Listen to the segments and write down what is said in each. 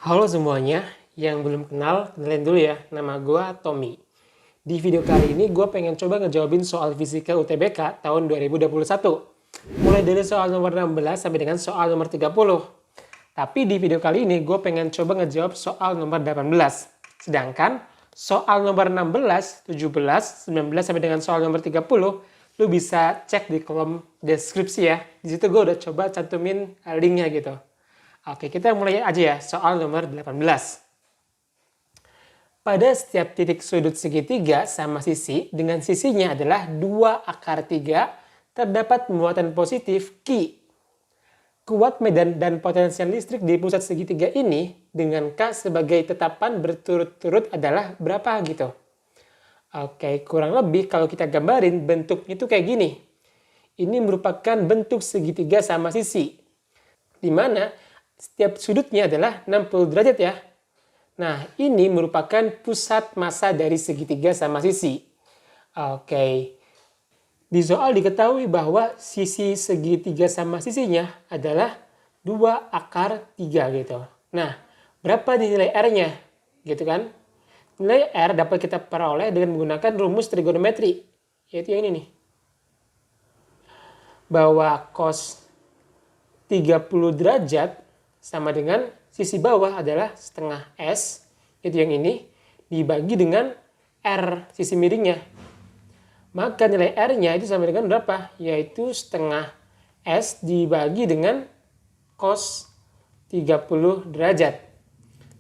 Halo semuanya, yang belum kenal, kenalin dulu ya, nama gue Tommy. Di video kali ini gue pengen coba ngejawabin soal fisika UTBK tahun 2021. Mulai dari soal nomor 16 sampai dengan soal nomor 30. Tapi di video kali ini gue pengen coba ngejawab soal nomor 18. Sedangkan soal nomor 16, 17, 19 sampai dengan soal nomor 30, lu bisa cek di kolom deskripsi ya. Di situ gue udah coba cantumin linknya gitu. Oke, kita mulai aja ya, soal nomor 18. Pada setiap titik sudut segitiga sama sisi dengan sisinya adalah 2 akar 3, terdapat muatan positif Q. Kuat medan dan potensial listrik di pusat segitiga ini dengan K sebagai tetapan berturut-turut adalah berapa gitu. Oke, kurang lebih kalau kita gambarin bentuknya itu kayak gini. Ini merupakan bentuk segitiga sama sisi, di mana setiap sudutnya adalah 60 derajat ya. Nah, ini merupakan pusat massa dari segitiga sama sisi. Oke. Di soal diketahui bahwa sisi segitiga sama sisinya adalah 2 akar 3 gitu. Nah, berapa nilai R-nya? Gitu kan? Nilai R dapat kita peroleh dengan menggunakan rumus trigonometri, yaitu yang ini nih. Bahwa cos 30 derajat sama dengan sisi bawah adalah setengah S, itu yang ini, dibagi dengan R, sisi miringnya. Maka nilai R-nya itu sama dengan berapa? Yaitu setengah S dibagi dengan cos 30 derajat.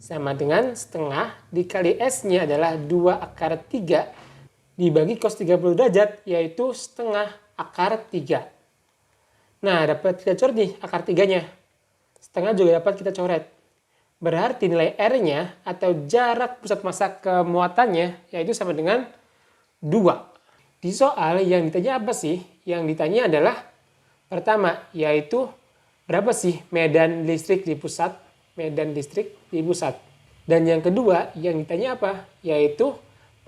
Sama dengan setengah dikali S-nya adalah 2 akar 3 dibagi cos 30 derajat, yaitu setengah akar 3. Nah, dapat kita coret nih akar 3-nya. Setengah juga dapat kita coret. Berarti nilai R-nya atau jarak pusat massa ke muatannya yaitu sama dengan 2. Di soal yang ditanya apa sih? Yang ditanya adalah pertama yaitu berapa sih medan listrik di pusat? Medan listrik di pusat. Dan yang kedua yang ditanya apa? Yaitu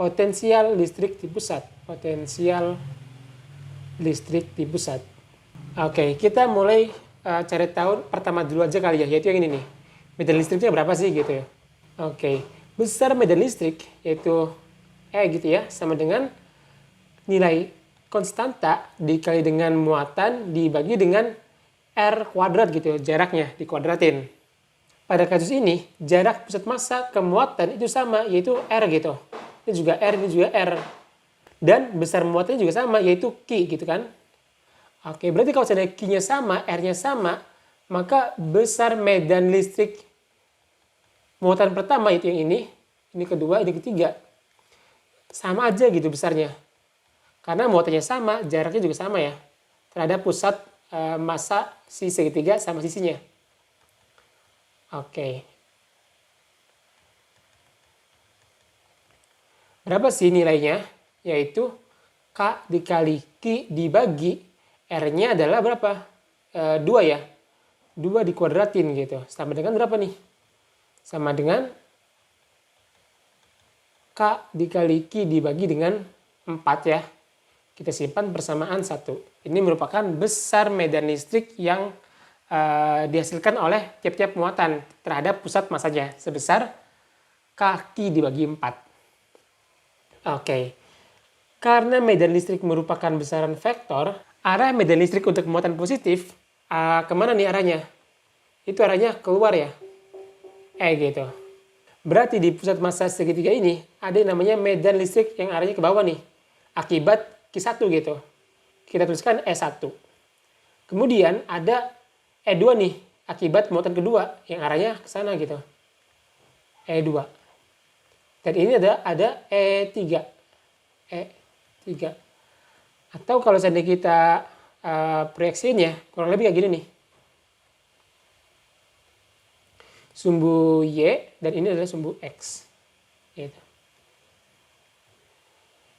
potensial listrik di pusat. Potensial listrik di pusat. Oke, kita mulai cari tahu pertama dulu aja kali ya, yaitu yang ini nih. Medan listriknya berapa sih gitu ya. Oke, besar medan listrik yaitu E gitu ya, sama dengan nilai konstanta dikali dengan muatan dibagi dengan R kuadrat gitu ya, jaraknya dikuadratin. Pada kasus ini, jarak pusat massa ke muatan itu sama, yaitu R gitu. Ini juga R, ini juga R. Dan besar muatannya juga sama, yaitu Q gitu kan. Oke, berarti kalau seandainya Q-nya sama, R-nya sama, maka besar medan listrik muatan pertama itu yang ini kedua, ini ketiga. Sama aja gitu besarnya. Karena muatannya sama, jaraknya juga sama ya. Terhadap pusat massa si segitiga sama sisinya. Oke. Berapa sih nilainya? Yaitu K dikali Q dibagi R-nya adalah berapa? 2 ya. 2 dikuadratin gitu. Sama dengan berapa nih? Sama dengan K dikali Q dibagi dengan 4 ya. Kita simpan persamaan 1. Ini merupakan besar medan listrik yang dihasilkan oleh tiap-tiap muatan terhadap pusat massanya. Sebesar K Q dibagi 4. Oke. Karena medan listrik merupakan besaran vektor, arah medan listrik untuk muatan positif, kemana nih arahnya? Itu arahnya keluar ya. Gitu. Berarti di pusat massa segitiga ini, ada yang namanya medan listrik yang arahnya ke bawah nih. Akibat Q1 gitu. Kita tuliskan E1. Kemudian ada E2 nih, akibat muatan kedua, yang arahnya ke sana gitu. E2. Dan ini ada E3. E3. Atau kalau seandainya kita proyeksinya kurang lebih kayak gini nih. Sumbu Y dan ini adalah sumbu X. Gitu.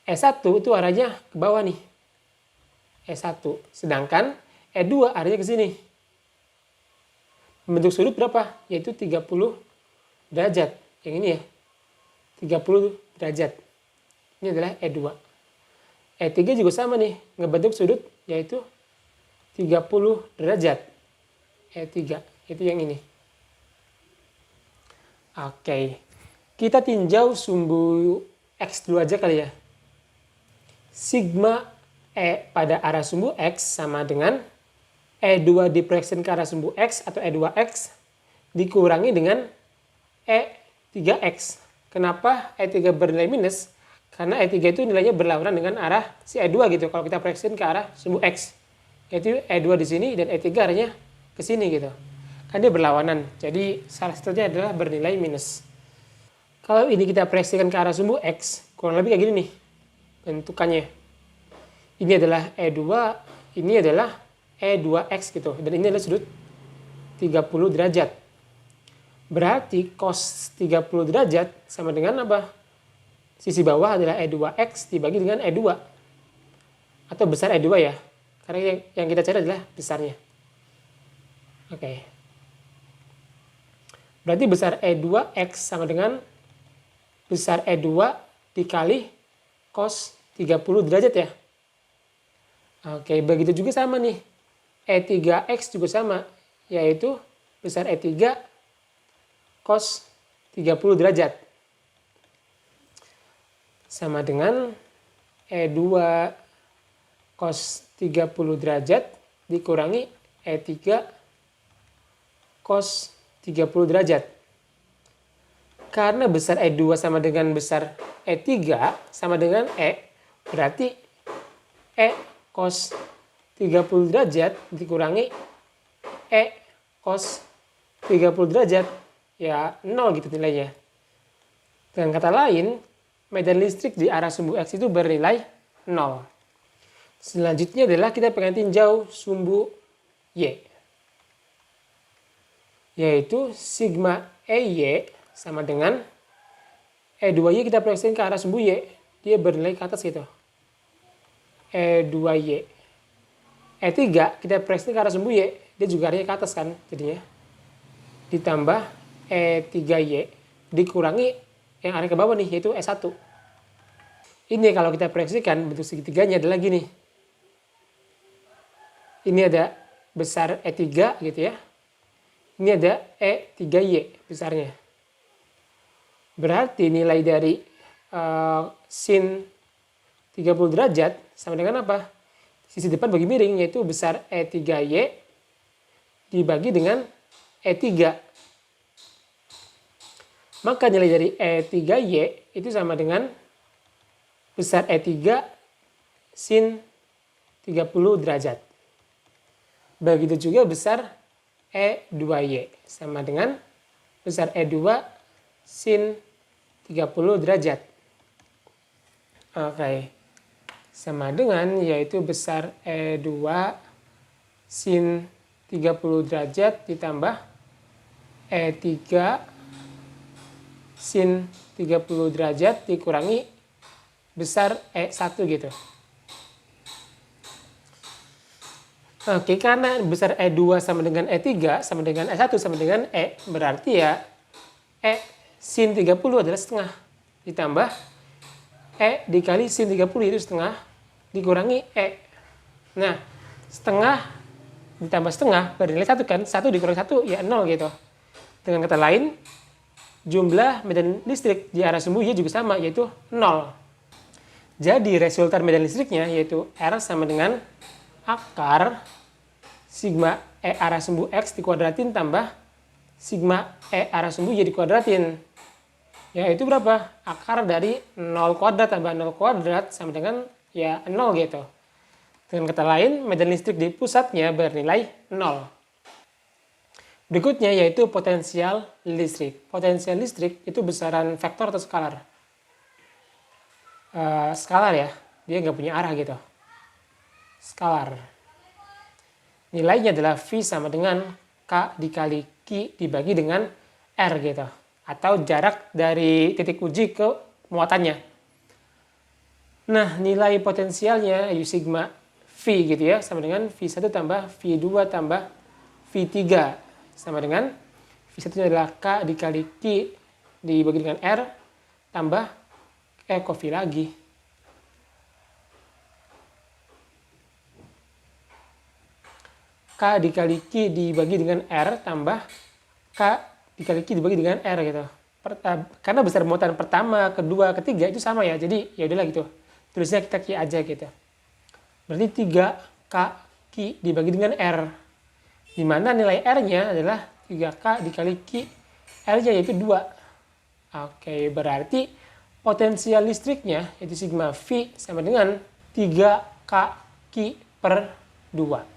E1 itu arahnya ke bawah nih. E1. Sedangkan E2 arahnya ke sini. Bentuk sudut berapa? Yaitu 30 derajat. Yang ini ya. 30 derajat. Ini adalah E2. E3 juga sama nih, ngebentuk sudut yaitu 30 derajat. E3, itu yang ini. Oke, kita tinjau sumbu X dulu aja kali ya. Sigma E pada arah sumbu X sama dengan E2 diproyeksikan ke arah sumbu X atau E2X dikurangi dengan E3X. Kenapa E3 bernilai minus? Karena E3 itu nilainya berlawanan dengan arah si E2 gitu. Kalau kita proyeksikan ke arah sumbu X. Yaitu E2 di sini dan E3 arahnya ke sini gitu. Kan dia berlawanan. Jadi salah satunya adalah bernilai minus. Kalau ini kita proyeksikan ke arah sumbu X, kurang lebih kayak gini nih bentukannya. Ini adalah E2, ini adalah E2X gitu. Dan ini adalah sudut 30 derajat. Berarti cos 30 derajat sama dengan apa? Sisi bawah adalah E2X dibagi dengan E2. Atau besar E2 ya. Karena yang kita cari adalah besarnya. Oke. Berarti besar E2X sama dengan besar E2 dikali cos 30 derajat ya. Oke, begitu juga sama nih. E3X juga sama, yaitu besar E3 cos 30 derajat. Sama dengan E2 cos 30 derajat dikurangi E3 cos 30 derajat. Karena besar E2 sama dengan besar E3 sama dengan E, berarti E cos 30 derajat dikurangi E cos 30 derajat, ya 0 gitu nilainya. Dengan kata lain, medan listrik di arah sumbu X itu bernilai 0. Selanjutnya adalah kita pengen tinjau sumbu Y. Yaitu sigma EY sama dengan E2Y kita proyeksikan ke arah sumbu Y. Dia bernilai ke atas gitu. E2Y. E3 kita proyeksikan ke arah sumbu Y. Dia juga arahnya ke atas kan jadinya. Ditambah E3Y dikurangi yang arah ke bawah nih, yaitu E1. Ini kalau kita proyeksikan bentuk segitiganya adalah gini. Ini ada besar E3 gitu ya. Ini ada E3Y besarnya. Berarti nilai dari sin 30 derajat sama dengan apa? Sisi depan bagi miring, yaitu besar E3Y dibagi dengan E3. Maka nilai dari E3Y itu sama dengan besar E3 sin 30 derajat. Begitu juga besar E2Y sama dengan besar E2 sin 30 derajat. Oke. Sama dengan yaitu besar E2 sin 30 derajat ditambah E3 sin 30 derajat dikurangi besar E1 gitu. Oke, karena besar E2 sama dengan E3 sama dengan E1 sama dengan E, berarti ya E sin 30 adalah setengah ditambah E dikali sin 30 itu setengah dikurangi E. Nah, setengah ditambah setengah bernilai 1 kan, 1 dikurangi 1 ya 0 gitu. Dengan kata lain, jumlah medan listrik di arah sumbu Y juga sama, yaitu 0. Jadi resultan medan listriknya yaitu R sama dengan akar sigma E arah sumbu X dikuadratin tambah sigma E arah sumbu Y dikuadratin. Yaitu berapa? Akar dari 0 kuadrat tambah 0 kuadrat sama dengan ya 0 gitu. Dengan kata lain, medan listrik di pusatnya bernilai 0. Berikutnya yaitu potensial listrik. Potensial listrik itu besaran vektor atau skalar? Skalar ya, dia nggak punya arah gitu. Skalar. Nilainya adalah V sama dengan K dikali Q dibagi dengan R gitu. Atau jarak dari titik uji ke muatannya. Nah, nilai potensialnya U sigma V gitu ya, sama dengan V1 tambah V2 tambah V3. Sama dengan V1 adalah K dikali Q dibagi dengan R tambah V lagi. K dikali Q dibagi dengan R tambah K dikali Q dibagi dengan R gitu. karena besar muatan pertama, kedua, ketiga itu sama ya. Jadi ya udahlah gitu. Tulisnya kita Q aja gitu. Berarti 3K Q dibagi dengan R. Di mana nilai R-nya adalah 3K dikali Q. R-nya yaitu 2. Oke, berarti potensial listriknya yaitu sigma V sama dengan 3K Q per 2.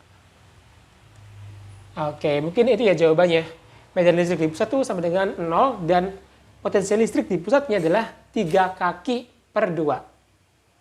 Oke, mungkin itu ya jawabannya. Medan listrik di pusat itu sama dengan 0 dan potensial listrik di pusatnya adalah 3 kaki per 2.